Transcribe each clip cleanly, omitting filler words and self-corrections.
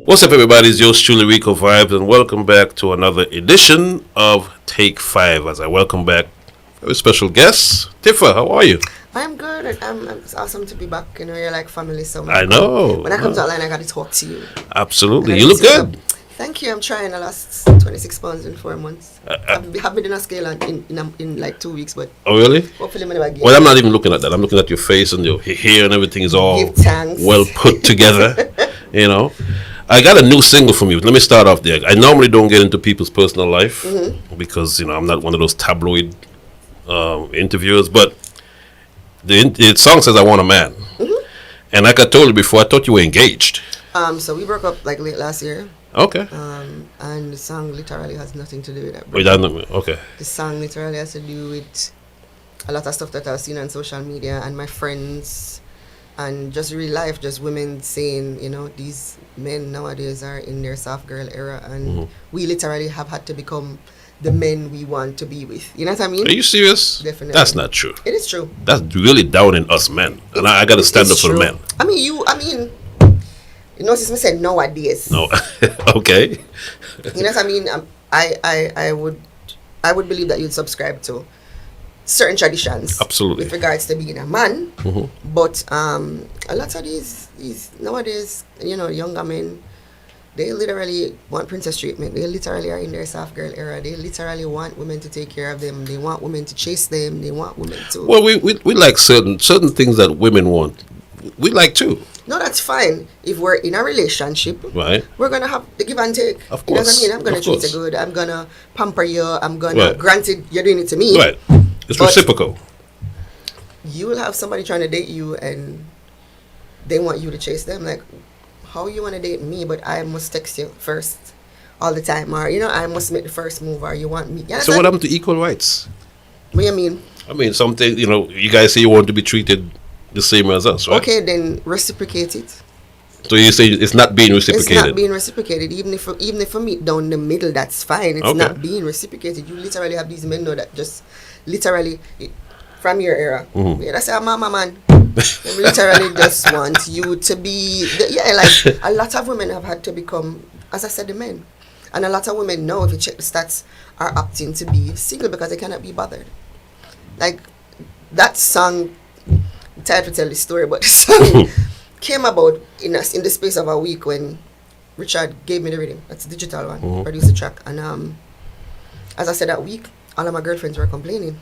What's up, everybody? It's yours truly, Ricovibes, and welcome back to another edition of Take 5. As I welcome back a very special guest, Tifa. How are you? I'm good. It's awesome to be back. You know, you're like family, so I know. When I come to Atlanta, I got to talk to you. Absolutely. You look good. Thank you. I'm trying. I lost 26 pounds in 4 months. I've been in a scale in like 2 weeks, but oh really? Hopefully, I'm again. Well, I'm not even looking at that. I'm looking at your face and your hair and everything is all well put together. You know. I got a new single from you. Let me start off there. I normally don't get into people's personal life because, you know, I'm not one of those tabloid interviewers. But the song says, I Want a Man. And like I told you before, I thought you were engaged. So we broke up like late last year. Okay. And the song literally has nothing to do with that. Okay. The song literally has to do with a lot of stuff that I've seen on social media and my friends. And just real life, just women saying, you know, these men nowadays are in their soft girl era, and we literally have had to become the men we want to be with. You know what I mean? Are you serious? Definitely. That's not true. It is true. That's really downing us men. And I got to stand up for the men. You know, since I said nowadays. No. Okay. You know what I mean? I would believe that you'd subscribe to certain traditions, absolutely, with regards to being a man, but a lot of these nowadays, you know, younger men, they literally want princess treatment. They literally are in their soft girl era. They literally want women to take care of them. They want women to chase them. They want women to. Well, we like certain things that women want. We like too. No, that's fine. If we're in a relationship, right, we're gonna have the give and take. Of course. You know what I mean? I'm gonna treat you good. I'm gonna pamper you. I'm gonna. Granted, you're doing it to me. Right. It's reciprocal. You will have somebody trying to date you and they want you to chase them. Like, how you want to date me, but I must text you first all the time, or, you know, I must make the first move, or you want me. You know, so what happened to equal rights? What do you mean? I mean, something, you know, you guys say you want to be treated the same as us, right? Okay, then reciprocate it. So you say it's not being reciprocated? It's not being reciprocated. Even if we meet down the middle, that's fine. It's not being reciprocated. You literally have these men know that just literally from your era. Yeah, that's a mama man. They literally just want you to be like a lot of women have had to become, as I said, the men. And a lot of women now, if you check the stats, are opting to be single because they cannot be bothered. Like that song, I'm tired to tell the story, but the song came about in the space of a week when Richard gave me the rhythm. That's the digital one, produced the track. And as I said, that week, all of my girlfriends were complaining.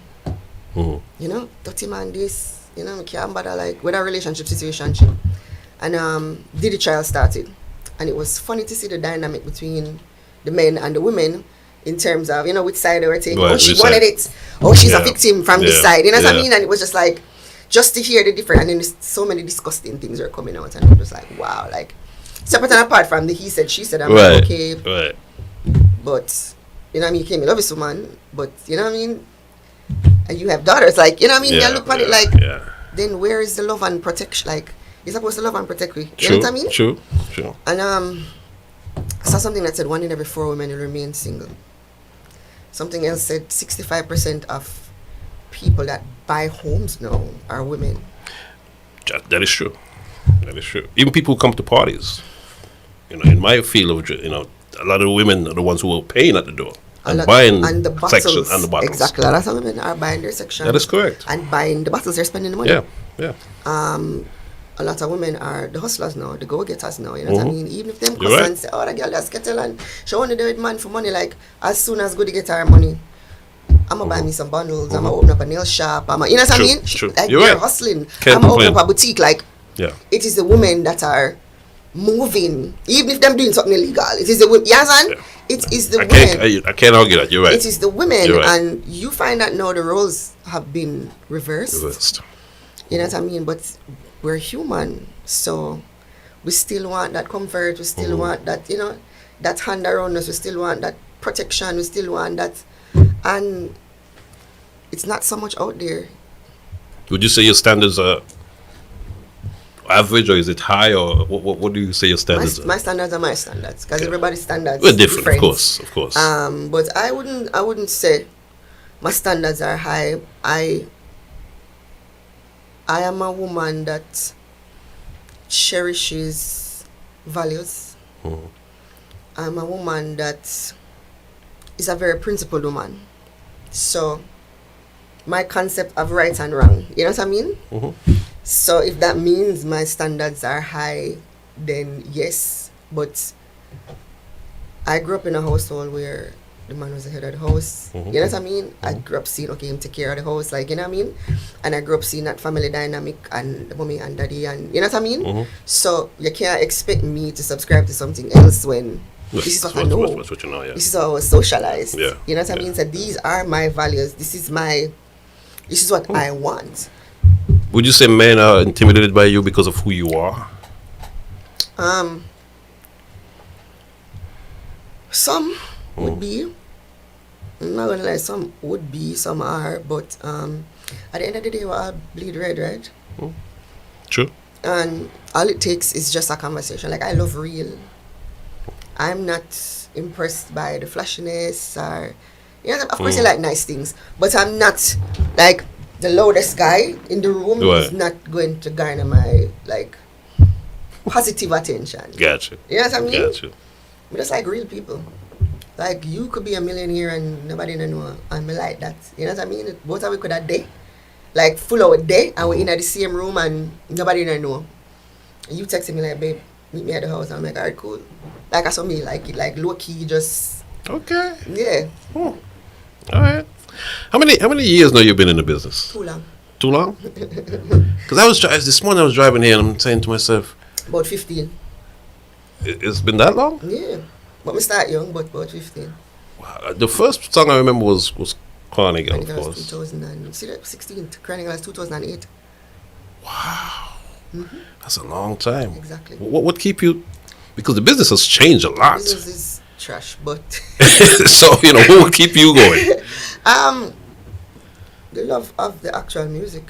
You know, dirty man this, you know, can't bother, like, with a relationship situation. And Diddy trial started. And it was funny to see the dynamic between the men and the women in terms of, you know, which side they were taking. Oh, she wanted it. Oh, she's a victim from this side. You know what I mean? And it was just like, just to hear the different, and then so many disgusting things were coming out, and it was like, wow, like, separate and apart from the he said, she said, I'm like, okay. Right. But, you know what I mean, you came in love with someone, but, you know what I mean, and you have daughters, like, you know what I mean, you look at it like, then where is the love and protection? Like, you're supposed to love and protect me. You know what I mean? True. And I saw something that said 1 in every 4 women will remain single. Something else said 65% of people that buy homes now are women. That is true. Even people who come to parties, you know, in my field of, you know, a lot of women are the ones who are paying at the door and buying and the bottles, section and the bottles. Exactly. A lot of women are buying their section. That is correct. And buying the bottles, they're spending the money. Yeah. A lot of women are the hustlers now, the go-getters now, you know what I mean? Even if them cousins say, oh, that girl that's kettle and she only do it man for money, like, as soon as good to get her money, I'm going to buy me some bundles, I'm going to open up a nail shop, you know what I mean? True. Like, You're they're right. hustling. Can't I'm going to complain. open up a boutique, like, it is the women that are moving, even if them doing something illegal. It is the women, you understand? It is the women. I can't argue that, you're right. It is the women, right. And you find that now the roles have been reversed. You know what I mean? But we're human, so we still want that comfort, we still want that, you know, that hand around us, we still want that protection, we still want that, and it's not so much out there. Would you say your standards are average, or is it high, or what do you say your standards are? My standards are my standards, because everybody's standards are different, of course. But I wouldn't say my standards are high. I am a woman that cherishes values. I'm a woman that is a very principled woman. So my concept of right and wrong, you know what I mean? So if that means my standards are high, then yes. But I grew up in a household where the man was the head of the house. You know what I mean? I grew up seeing, okay, him take care of the house, like, you know what I mean? And I grew up seeing that family dynamic and the mommy and daddy, and you know what I mean? So you can't expect me to subscribe to something else when this is what I know. That's what you know, yeah. This is how I was socialized. Yeah. You know what I mean? So these are my values. This is what I want. Would you say men are intimidated by you because of who you are? Some would be. I'm not gonna lie, some would be, some are, but at the end of the day we all bleed red, right? True. And all it takes is just a conversation. Like, I love real. I'm not impressed by the flashiness or, you know, of course I like nice things, but I'm not like the loudest guy in the room is not going to garner my like positive attention. Gotcha. You know what I mean? Gotcha. I'm just like real people. Like, you could be a millionaire and nobody know, and me like that. You know what I mean? Both of we could have day, like full out day, and we're in the same room and nobody know. And you texting me like, babe, meet me at the house. And I'm like, alright, cool. Like, I saw me like it, like low key, just okay. Yeah. All right. How many years now you've been in the business? Too long. Too long? Because this morning I was driving here and I'm saying to myself, about 15. It's been that long? Yeah. But me start young, but about 15. Wow. The first song I remember was Carnival, of course. 16. Carnival 2008. Wow. That's a long time. Exactly. What keep you? Because the business has changed a lot. Business is trash, but so what would keep you going? The love of the actual music.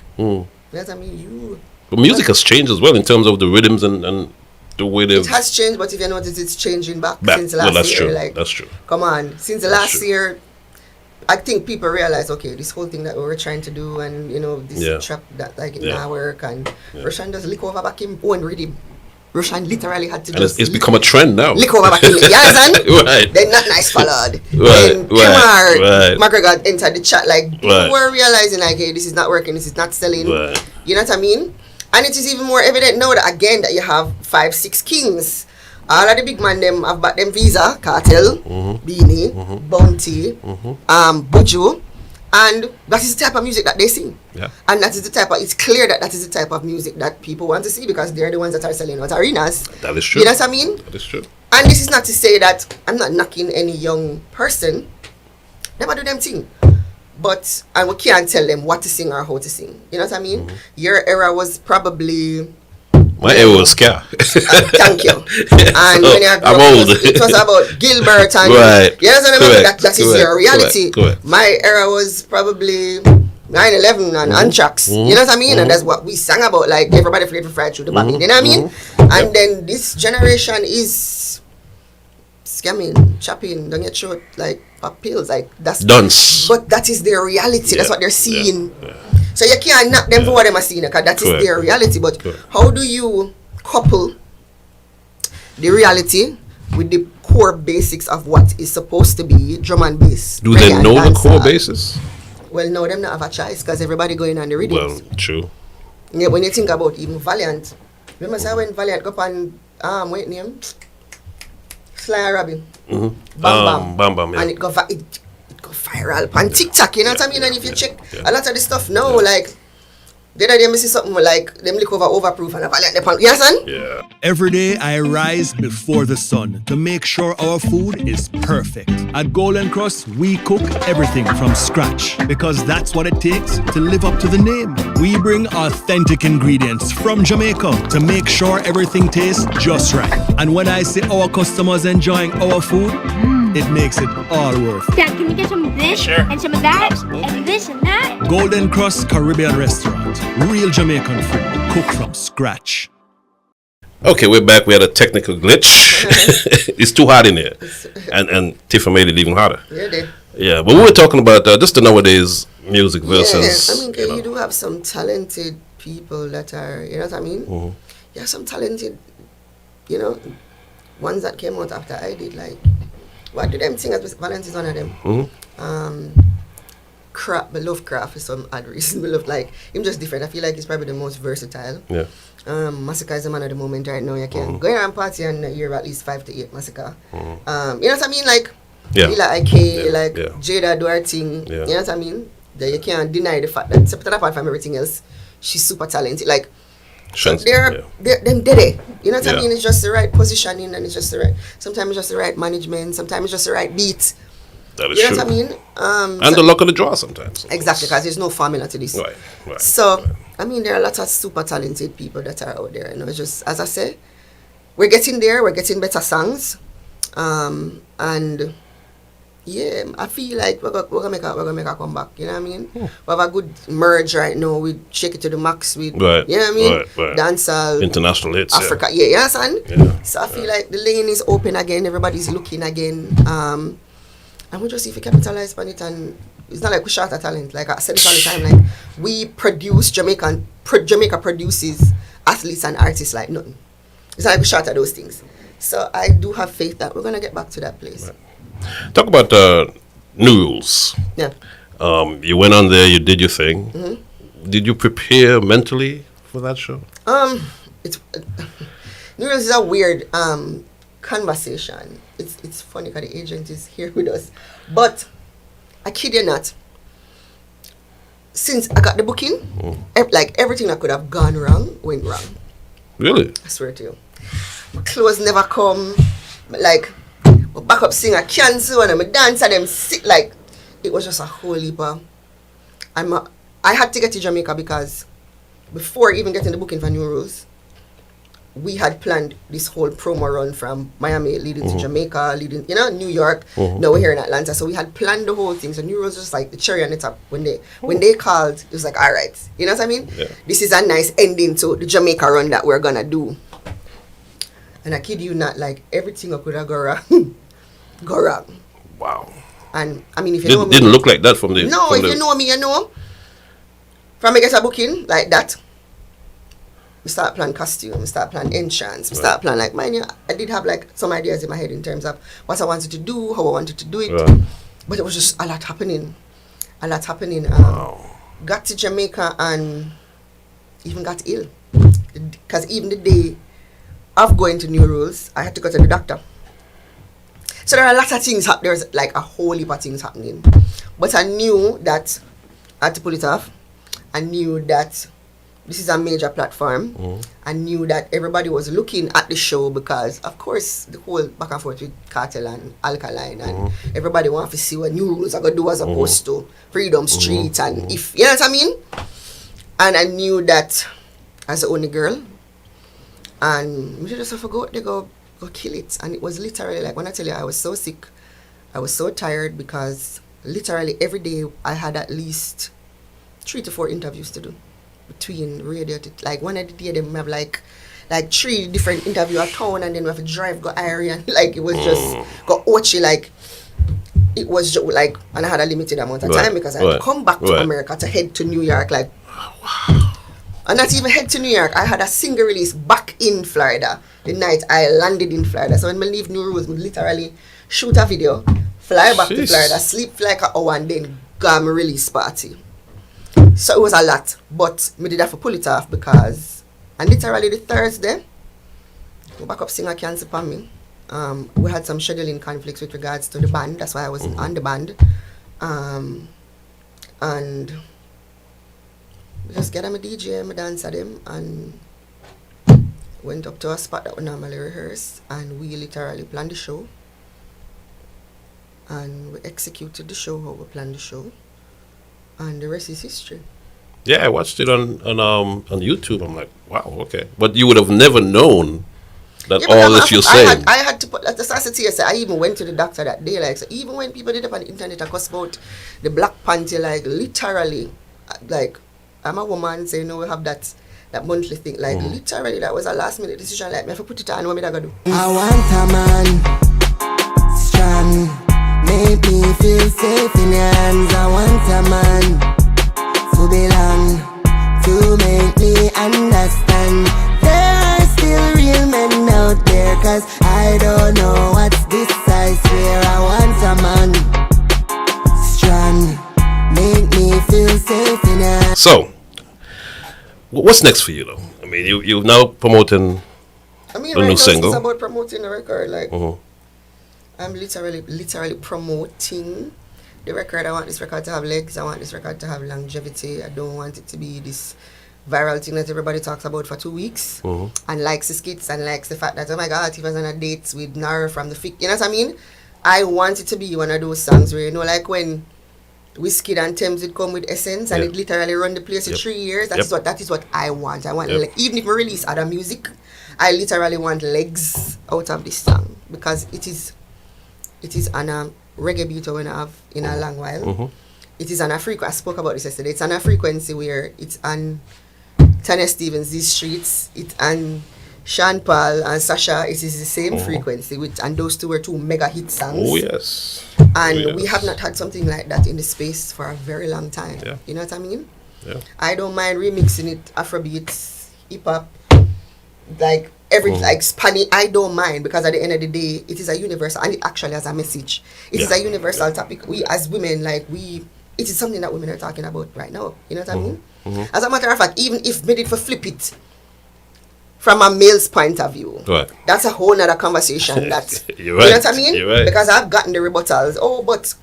Yes, I mean But music has changed as well in terms of the rhythms and the way it has changed, but if you notice, it's changing back since last that's year. True. Like, that's true. Come on, since the last year, I think people realize, okay, this whole thing that we were trying to do, and this trap that like it now work, and Russian just lick over back him own rhythm. Russian literally had to just. It's become a trend now. Lick over back him. You understand? Right. Then not nice followed. Right. Then McGregor entered the chat like people were realizing like, hey, this is not working. This is not selling. Right. You know what I mean? And it is even more evident now that again that you have 5-6 kings. All of the big man them have back them Visa, Cartel, Beanie, Bounty, Buju, and that is the type of music that they sing. Yeah. And that is the type of, it's clear that is the type of music that people want to see because they're the ones that are selling out arenas. That is true. You know what I mean? That is true. And this is not to say that I'm not knocking any young person. Never do them thing. But, and we can't tell them what to sing or how to sing. You know what I mean? Your era was probably... My era was ska. Thank you. And when I'm old. It was about Gilbert and... Right. You know what I mean? That is your reality. Correct. My era was probably 9/11 and Anthrax. You know what I mean? And that's what we sang about. Like, everybody played for fried through the back. You know what I mean? And then this generation is... scamming, chopping, don't get short, like pop pills, like that's dunce. But that is their reality. That's what they're seeing. So you can't knock them for what they're seeing, because that is their reality. But how do you couple the reality with the core basics of what is supposed to be drum and bass? Do they know the core basis? Well, no, them not have a choice because everybody going on the rhythms. Well, true. Yeah, when you think about even Valiant, remember say when Valiant go on wait name? Sly Robin. Bam Bam. Yeah. And it go viral on TikTok, you know what I mean? And if you check a lot of the stuff now, like the other day I see something like them look overproof and a Valiant depend. You understand? Yeah. Every day I rise before the sun to make sure our food is perfect. At Golden Cross, we cook everything from scratch because that's what it takes to live up to the name. We bring authentic ingredients from Jamaica to make sure everything tastes just right. And when I see our customers enjoying our food, it makes it all worth it. Dad, can we get some of this and some of that and this and that? Golden Cross Caribbean Restaurant. Real Jamaican food cooked from scratch. Okay, we're back. We had a technical glitch. It's too hot in here. And Tifa made it even hotter. Yeah, they. Yeah, but we were talking about just the nowadays music versus... Yeah, I mean, you do have some talented people that are, you know what I mean? You have some talented, ones that came out after I did, like, what do them sing as Valence is one of them? I love Craft for some odd reason. I love, like, him just different. I feel like he's probably the most versatile. Yeah. Massacre is the man of the moment right now. You can go around party and hear at least 5 to 8 Massacre. You know what I mean? Like, Ila IK, like, Jada do her thing. You know what I mean? That you can't deny the fact that, separate apart from everything else, she's super talented. Like, so they're them did it. You know what I mean? It's just the right positioning, and it's just the right. Sometimes it's just the right management. Sometimes it's just the right beat. That is true. You know what I mean? And the luck of the draw sometimes. Exactly, because there's no formula to this. Right. So I mean, there are a lot of super talented people that are out there. You know, it's just, as I say, we're getting there. We're getting better songs, and. Yeah, I feel like we're gonna make a comeback. You know what I mean? We have a good merge right now. We shake it to the max with, you know what I mean? Right. Dancehall, international hits, Africa. Yeah, you understand? Yeah. So I feel like the lane is open again. Everybody's looking again. And we just see if we capitalize on it. And it's not like we short at talent. Like I said it all the time. Like we produce Jamaica produces athletes and artists like nothing. It's not like we short at those things. So I do have faith that we're gonna get back to that place. Right. Talk about New Rules. Yeah. You went on there, you did your thing. Did you prepare mentally for that show? It's New Rules is a weird conversation. It's funny because the agent is here with us, but I kid you not. Since I got the booking, like everything that could have gone wrong went wrong. Really? I swear to you, my clothes never come. Like. My backup singer cancel and my dancer them sit, like it was just a whole heap of. I had to get to Jamaica because before even getting the booking for New Rules, we had planned this whole promo run from Miami leading to Jamaica, leading New York. Now we're here in Atlanta, so we had planned the whole thing. So New Rules was just like the cherry on the top. When they called, it was like, all right, you know what I mean? Yeah. This is a nice ending to the Jamaica run that we're gonna do. And I kid you not, like everything I could have go wrong. Wow. And I mean, if you know me, didn't look like that from the. No, from if you know me, you know. From I get a booking like that, we start planning costume, we start planning entrance, we start planning like mine. I did have like some ideas in my head in terms of what I wanted to do, how I wanted to do it, but it was just a lot happening. Wow. Got to Jamaica and even got ill because even the day of going to New Rules, I had to go to the doctor. So there are a lot of things happening. There's like a whole heap of things happening. But I knew that I had to pull it off. I knew that this is a major platform. I knew that everybody was looking at the show because, of course, the whole back and forth with Cartel and Alkaline and everybody wants to see what New Rules are going to do as opposed to Freedom Street and if, you know what I mean? And I knew that as the only girl, and we just have to go kill it. And it was literally like, when I tell you I was so sick, I was so tired because literally every day I had at least 3 to 4 interviews to do between radio to, like one of the day them have like 3 different interviews at town, and then we have to drive go area, and like it was just go Ochi, like it was just like, and I had a limited amount of time because I had to come back to America to head to New York, like and not even head to New York. I had a single release back in Florida the night I landed in Florida. So when I leave New Rules, we literally shoot a video, fly back to Florida, sleep for like an hour, and then go my release party. So it was a lot, but me did have to pull it off because, and literally the Thursday, my backup singer canceled upon me. We had some scheduling conflicts with regards to the band. That's why I wasn't on the band. And we just get on my DJ and my dancer them and went up to a spot that we normally rehearse, and we literally planned the show. And we executed the show how we planned the show. And the rest is history. Yeah, I watched it on YouTube. I'm like, wow, okay. But you would have never known that all this you're saying. I had to put, that's the I even went to the doctor that day. Like, so even when people did it on the internet, I cuss about the black panty, like literally, like I'm a woman, so you know we have that monthly thing. Like literally, that was a last minute decision. Like, me have to put it on. What me gonna do? I want a man strong. Make me feel safe in your hands. I want a man to belong, to make me understand. There are still real men out there, 'cause I don't feel safe in your hands. So, what's next for you, though? I mean, you're now promoting a new single. It's about promoting the record. Like, I'm literally promoting the record. I want this record to have legs. I want this record to have longevity. I don't want it to be this viral thing that everybody talks about for 2 weeks and likes the skits and likes the fact that, oh my God, Tifa's on a date with Nara from the Fic. You know what I mean? I want it to be one of those songs where, you know, like when Whiskey and Thames would come with Essence and it literally run the place in 3 years. That is what I want. I want, like, even if we release other music, I literally want legs out of this song because it is on a reggae beat we have in a long while. It is on a frequency. I spoke about this yesterday. It's on a frequency where it's on Tanya Stevens, These Streets. It's on Sean Paul and Sasha. It is the same frequency, and those two were 2 mega hit songs. Oh yes. And we have not had something like that in the space for a very long time. Yeah. You know what I mean? Yeah. I don't mind remixing it, Afrobeats, hip hop, like like Spanish. I don't mind because at the end of the day, it is a universal, and it actually has a message. It is a universal topic. We as women, it is something that women are talking about right now. You know what I mean? As a matter of fact, even if made it for flip it from a male's point of view, that's a whole nother conversation. That's You're right. You know what I mean? You're right. Because I've gotten the rebuttals. Oh, but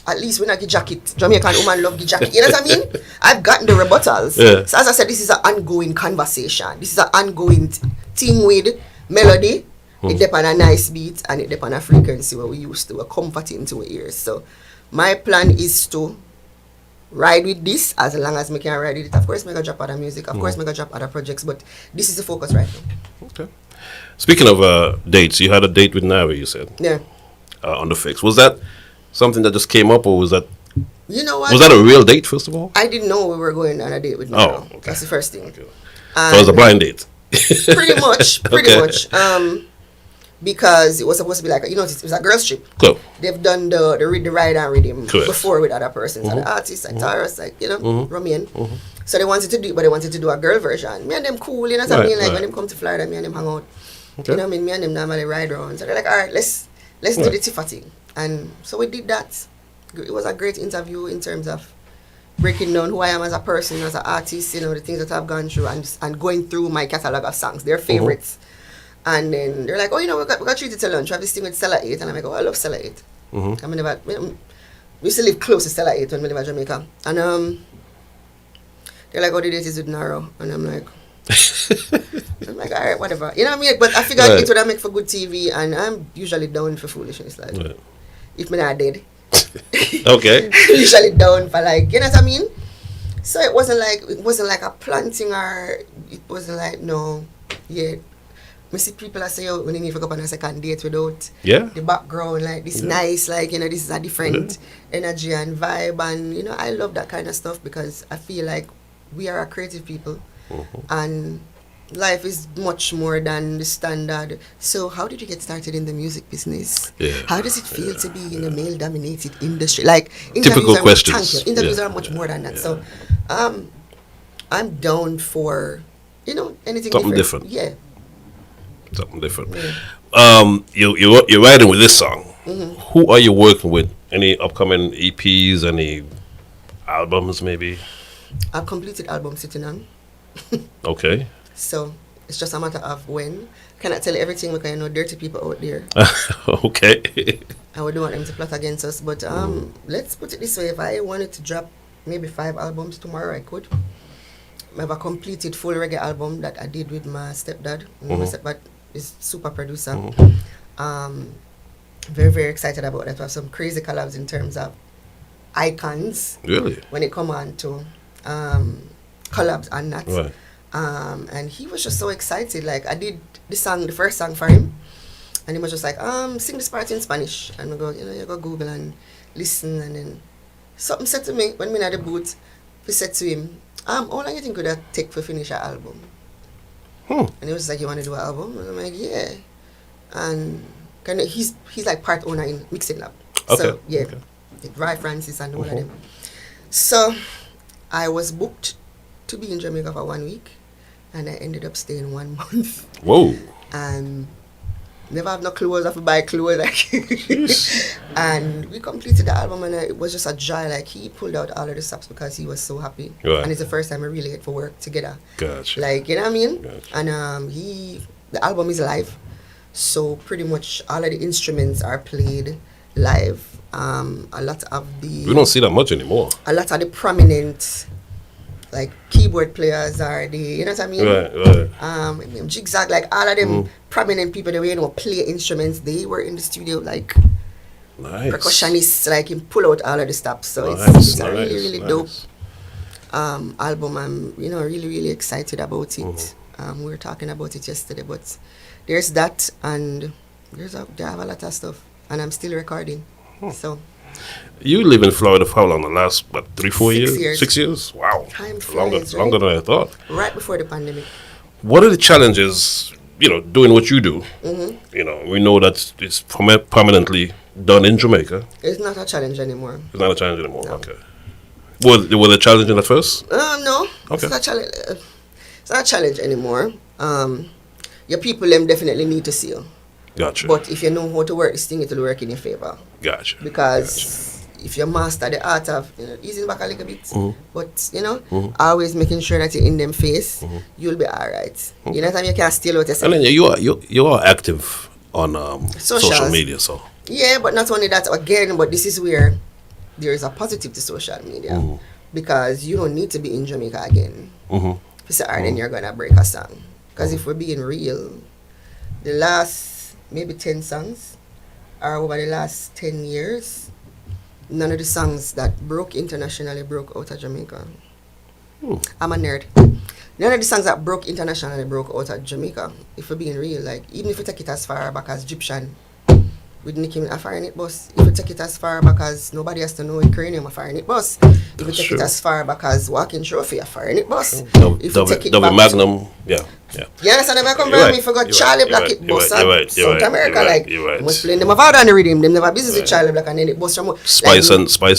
at least when I get jacket, Jamaican woman love the jacket. You know what I mean? I've gotten the rebuttals. Yeah. So as I said, this is an ongoing conversation. This is an ongoing thing with melody. It depends on a nice beat and it depends on a frequency where we used to, a comforting to our ears. So my plan is to ride with this as long as I can ride with it. Of course, I drop other music. Of course, I drop other projects. But this is the focus right now. Okay. Speaking of dates, you had a date with Navi, you said? Yeah. On the Fix. Was that something that just came up, or was that... You know what? Was that a real date, first of all? I didn't know we were going on a date with Navi. Oh, okay. That's the first thing. Okay. So it was a blind date? Pretty much. Because it was supposed to be like, it was a girls' trip. Cool. They've done the ride and rhythm before with other persons. And the artists, like Taurus, Romian. So they wanted to do it, but they wanted to do a girl version. Me and them cool, you know what I mean? Like when them come to Florida, me and them hang out. Okay. You know what I mean? Me and them normally ride around. So they're like, all right, let's do the Tifa thing. And so we did that. It was a great interview in terms of breaking down who I am as a person, as an artist, the things that I've gone through and going through my catalog of songs, their favorites. And then they're like, oh, we got treated to lunch. We have this thing with Stella 8. And I'm like, oh, I love Stella 8. We used to live close to Stella 8 when we lived in Jamaica. And they're like, oh, the date is with Naro. And I'm like, all right, whatever. You know what I mean? But I figured it would make for good TV. And I'm usually down for foolishness. Like, if me not dead. Okay. Usually down for you know what I mean? So it wasn't like a planting or it wasn't like, no, yeah. I see people that say, when you need to go on a second date without the background, this nice, this is a different energy and vibe. And, I love that kind of stuff because I feel like we are a creative people and life is much more than the standard. So how did you get started in the music business? Yeah. How does it feel to be in a male-dominated industry? Typical questions. Interviews are much more than that. So I'm down for, anything something different. Yeah. Something different. Yeah. You're writing with this song. Who are you working with? Any upcoming EPs? Any albums, maybe? A completed album sitting on. Okay. So it's just a matter of when. Cannot tell you everything because dirty people out there. Okay. I would want them to plot against us, but let's put it this way: if I wanted to drop maybe 5 albums tomorrow, I could. I have a completed full reggae album that I did with my stepdad. My stepdad is super producer. Very, very excited about that. We have some crazy collabs in terms of icons. Really? When it come on to collabs and that. Right. And he was just so excited. I did the first song for him. And he was just like, sing this part in Spanish. And we go, you go Google and listen. And then something said to me, when we at the booth, we said to him, how long do you think would that take to finish an album? And he was like, you want to do an album? And I'm like, yeah. And he's like part owner in Mixing Lab. Okay. So, yeah. Okay. Ry Francis and all of them. So, I was booked to be in Jamaica for 1 week. And I ended up staying 1 month. Whoa. And never have no clothes, I have to buy clothes. Like, and we completed the album, and it was just a joy. Like, he pulled out all of the stops because he was so happy. Right. And it's the first time we really get for work together. Gotcha. Like, you know what I mean? Gotcha. And the album is live, so pretty much all of the instruments are played live. A lot of the... We don't see that much anymore. A lot of the prominent, like, keyboard players are the, you know what I mean? Right. Jigsaw, like, all of them prominent people that we play instruments, they were in the studio, like, nice. Percussionists, like, him pull out all of the stops. So it's a really, really dope album. I'm, really, really excited about it. We were talking about it yesterday, but there's that, and they have a lot of stuff, and I'm still recording. So you live in Florida for how long? The last 3-4 years? 6 years. 6 years? Wow. Time flies, longer than I thought. Right before the pandemic. What are the challenges, doing what you do? We know that it's permanently done in Jamaica. It's not a challenge anymore. It's not a challenge anymore. No. Okay. Was it challenging at first? No. Okay. It's not a challenge. It's not a challenge anymore. Your people them definitely need to see you. Gotcha. But if you know how to work this thing, it will work in your favor. Gotcha. Because if you master the art of easing back a little bit, but always making sure that you're in them face, you'll be alright. You know what I mean? You can't steal what you say. And then you are active on social media, so yeah, but not only that again, but this is where there is a positive to social media because you don't need to be in Jamaica again. If you say, alright, then you're gonna break a song. Because if we're being real, the last maybe 10 songs are over the last 10 years. None of the songs that broke internationally broke out of Jamaica. I'm a nerd. None of the songs that broke internationally broke out of Jamaica. If we're being real, like even if we take it as far back as Egyptian with Nicki Minaj, a foreign hit boss. If we take it as far back as Nobody Has to Know in Cranium, a foreign hit boss. If we take it as far back as Walking Trophy, a foreign hit boss. If we take it back Magnum, yeah. You understand? If I come from me, forgot Charlie Black it boss South America, like was playing them about on the rhythm. Them never business with Charlie Black, and then it boss from Spice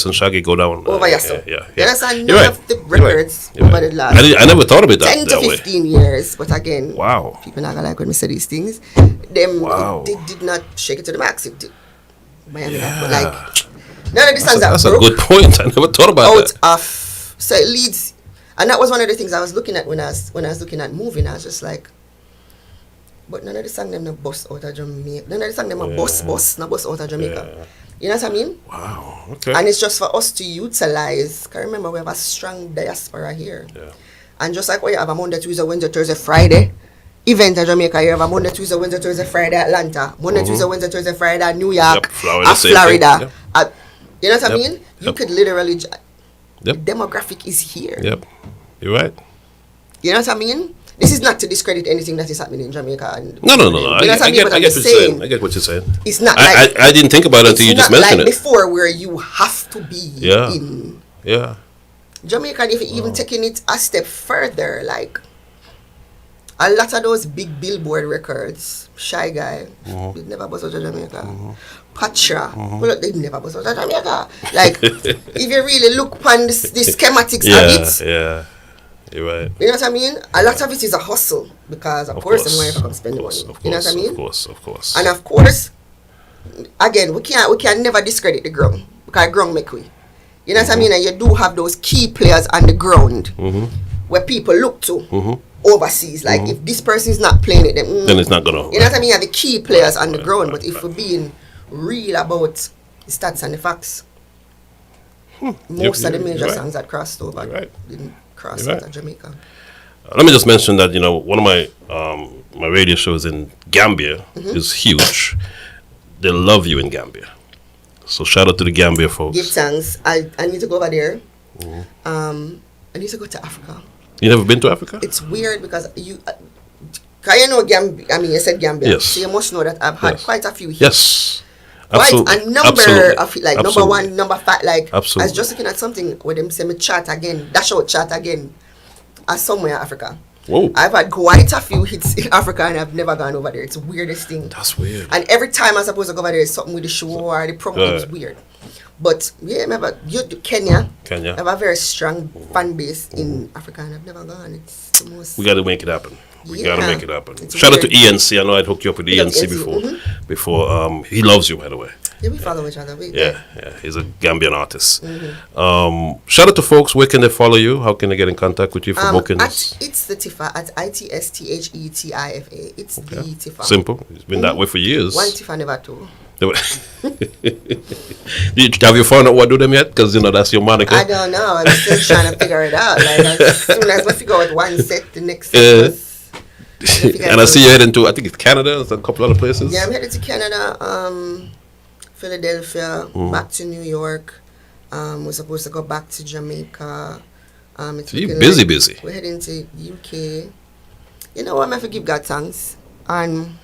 and Shaggy go down over yourself. Yeah. You understand? None of the records over the last I never thought of it 10 to 15 years. But again, wow, people not gonna like when we say these things. It did not shake it to the max. It did. Miami, but like none of the songs that's a good point. I never thought about that. So it leads, and that was one of the things I was looking at when I was looking at moving. I was just like, but none of the songs them no bust out of Jamaica. None of the songs them no bust out of Jamaica. Yeah. You know what I mean? Wow. Okay. And it's just for us to utilize. Cause remember we have a strong diaspora here. Yeah. And just like you have a Monday, Tuesday, Wednesday, Thursday, Friday event in Jamaica, you have a Monday, Tuesday, Wednesday, Thursday, Friday Atlanta, Monday, Tuesday, Wednesday, Thursday, Friday New York, Florida. You know what I mean? You could literally. The demographic is here. Yep, you're right. You know what I mean? This is not to discredit anything that is happening in Jamaica. And no. I get what you're saying. I get what you're saying. It's not like I didn't think about it until you just mentioned it. It's not like before where you have to be in. Yeah. Jamaica, if you're even taking it a step further, like a lot of those big billboard records, Shy Guy, they never bust out of Jamaica. Patra, they never bust out of Jamaica. Like, if you really look upon the schematics of it, yeah, you're right. You know what I mean? A lot of it is a hustle because, of course, the money come spend the money. You know what I mean? Of course. And of course, again, we can never discredit the ground because ground make we. You know what I mean? And you do have those key players on the ground where people look to. Overseas, like if this person is not playing it, then it's not gonna. You know what I mean? You have the key players on the ground, but if we're being real about the stats and the facts, most of the major songs that crossed over didn't cross out of Jamaica. Let me just mention that one of my my radio shows in Gambia is huge. They love you in Gambia, so shout out to the Gambia folks. Give thanks. I need to go over there. I need to go to Africa. You never been to Africa? It's weird because you know Gambia. I mean, you said Gambia, yes. So you must know that I've had quite a few hits. Yes, quite a number of like number 1, number 5. Like absolutely. I was just looking at something where them say me chart again, dash out chart again, as somewhere in Africa. Whoa! I've had quite a few hits in Africa and I've never gone over there. It's the weirdest thing. That's weird. And every time I'm supposed to go over there, it's something with the show or the promo. It's weird. But yeah, remember Kenya. Kenya have a very strong fan base in Africa, and I've never gone. It's the most. We got to make it happen. We got to make it happen. It's Shout out weird. to ENC. I know I'd hooked you up with ENC before. Before he loves you, by the way. Yeah, we follow each other. Yeah, he's a Gambian artist. Shout out to folks. Where can they follow you? How can they get in contact with you for bookings? At It's the Tifa, at ITSTHETIFA. It's the Tifa. Simple. It's been that way for years. One Tifa, never two. Have you found out what do them yet? Because that's your moniker. I don't know. I'm still trying to figure it out. Like as soon as I figure out one set, the next set and I see you're heading to, I think it's Canada, there's a couple other places. Yeah, I'm headed to Canada, Philadelphia, back to New York. We're supposed to go back to Jamaica. You're busy. We're heading to UK. You know what, I'm going to give God thanks. And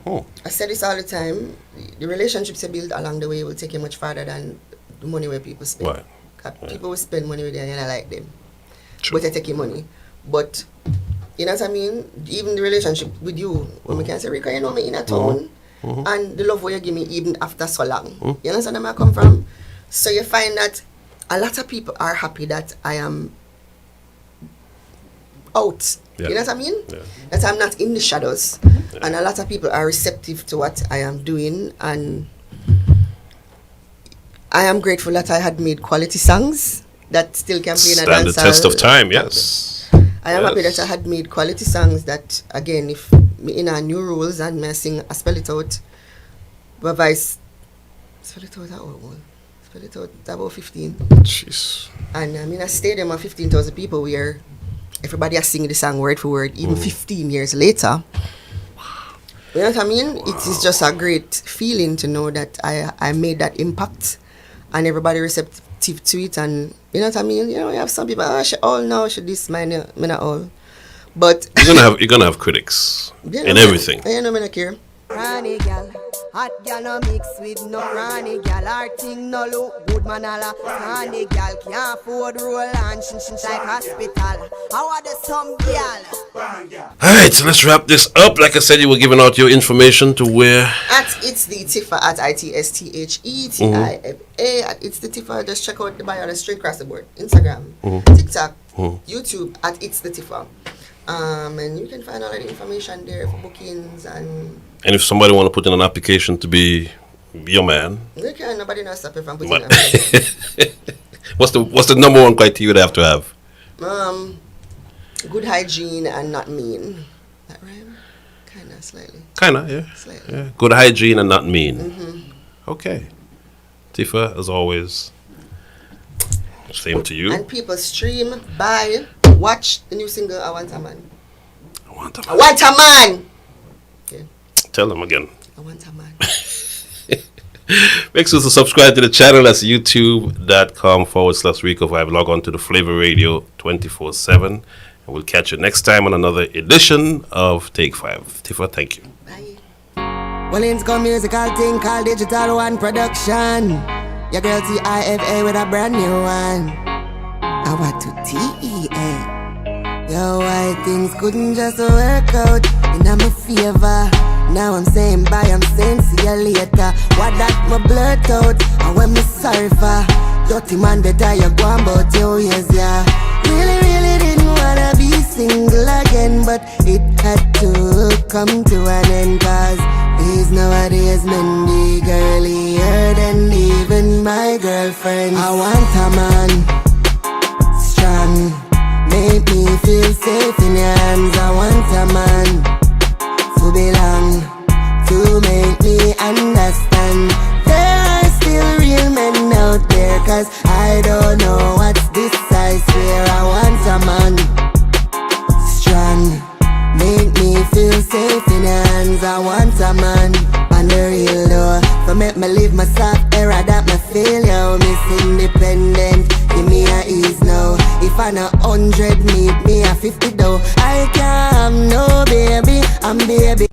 I say this all the time, the relationships you build along the way will take you much farther than the money where people spend. Right. People will spend money with you and you don't like them. True. But they take your money. But you know what I mean? Even the relationship with you, when we can say, Rico, you know me in a town, and the love where you give me even after so long. You understand where I come from? So you find that a lot of people are happy that I am out. You know what I mean? Yeah. That I'm not in the shadows. And a lot of people are receptive to what I am doing, and I am grateful that I had made quality songs that still can play in a dance. Stand the test of time, yes. I am happy that I had made quality songs that, again, if me in our new rules and me sing I spell it out, but I spell it out spell it out about 15. Jeez. And I'm in a stadium of 15,000 people where everybody is singing the song word for word, even 15 years later. You know what I mean? Wow. It is just a great feeling to know that I made that impact and everybody receptive to it, and you know what I mean? You know, you have some people, she all know, she this, me not all. But you're gonna have critics in everything. You know, me not care. Granny gal, hot gal no mix with no granny gal. Her thing no look good, man alla. Granny gal can't afford roll and shin like hospital. How are the some gal? Alright, so let's wrap this up. Like I said, you were giving out your information to where? At It's the Tifa, at ITSTHETIFA. At It's the Tifa, just check out the bio, the straight across the board. Instagram, TikTok, YouTube, at It's the Tifa. And you can find all the information there for bookings and if somebody want to put in an application to be your man, you can. Nobody knows stop you from putting it. What's the number one criteria they have to have? Good hygiene and not mean. That right? Kinda, slightly. Yeah. Slightly. Yeah. Good hygiene and not mean. Okay. Tifa, as always, same to you. And people stream, buy, watch the new single I Want a Man. I Want a Man. I Want a Man. Okay. Tell them again. I Want a Man. Make sure to subscribe to the channel. That's youtube.com/Ricovibes. Log on to the Flavor Radio 24/7. And we'll catch you next time on another edition of Take 5. Tifa, thank you. Bye. Well, it's got musical thing called Digital One Production. Your girl Tifa with a brand new one. I want to TEN. Yo, why things couldn't just work out in my favor. Now I'm saying bye, I'm saying see you later. What that my blood out, and when me sorry for dirty man better you go about your years, yeah. Really didn't wanna be single again, but it had to come to an end, cause these nowadays men be girlier than even my girlfriend. I want a man strong, make me feel safe in your hands. I want a man to belong, to make me understand. There are still real men out there, cause I don't know what's this, I swear. I want a man strong, make me feel safe in your hands. I want a man on the real though, for make me live myself era that me feel, yo. Miss independent, give me a ease now. If I know 100 meet me a 50 though, I can't have no baby, I'm baby.